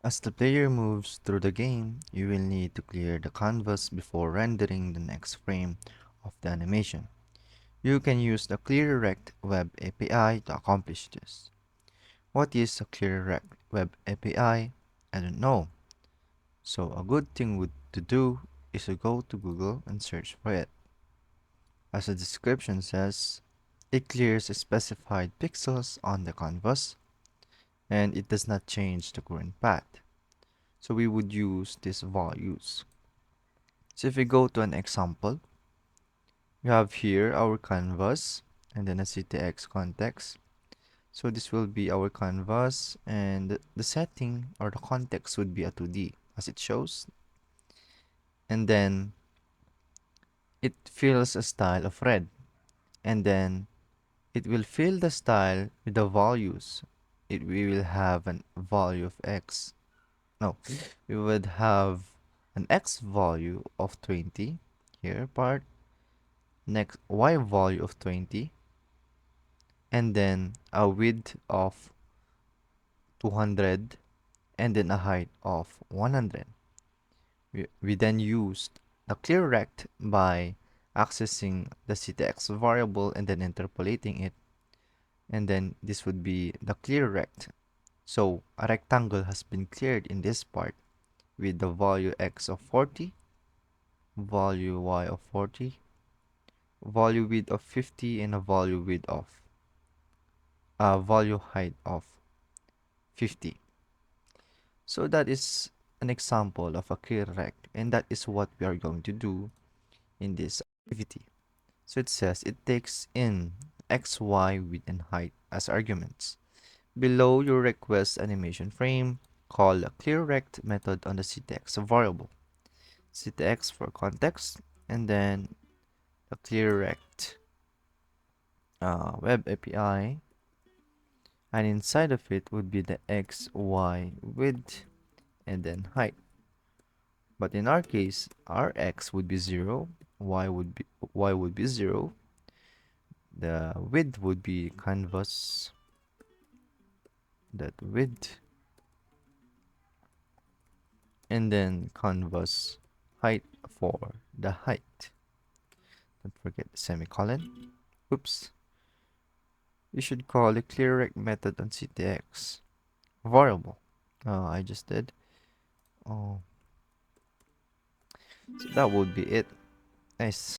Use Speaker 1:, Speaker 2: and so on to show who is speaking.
Speaker 1: As the player moves through the game, you will need to clear the canvas before rendering the next frame of the animation. You can use the ClearRect Web API to accomplish this. What is a ClearRect Web API? I don't know. So a good thing to do is to go to Google and search for it. As the description says, it clears specified pixels on the canvas and it does not change the current path. So we would use these values. So if we go to an example, we have here our canvas and then a CTX context. So this will be our canvas and the setting or the context would be a 2D as it shows. And then it fills a style of red. And then it will fill the style with the values. We will have an value of x. No, we would have an x value of 20 here part, next y value of 20, and then a width of 200, and then a height of 100. We then used the clear rect by accessing the ctx variable and then interpolating it, and then this would be the clear rect. So a rectangle has been cleared in this part with the value x of 40, value y of 40, value width of 50, and a value height of 50. So that is an example of a clear rect, and that is what we are going to do in this activity. So it says it takes in x, y, width, and height as arguments. Below your request animation frame, call the clearRect method on the ctx variable. ctx for context, and then the clearRect web API, and inside of it would be the x, y, width, and then height. But in our case, our x would be 0, y would be 0, the width would be canvas, that width, and then canvas height for the height. Don't forget the semicolon. Oops. You should call the clearRect method on ctx variable. I just did. Oh, so that would be it. Nice.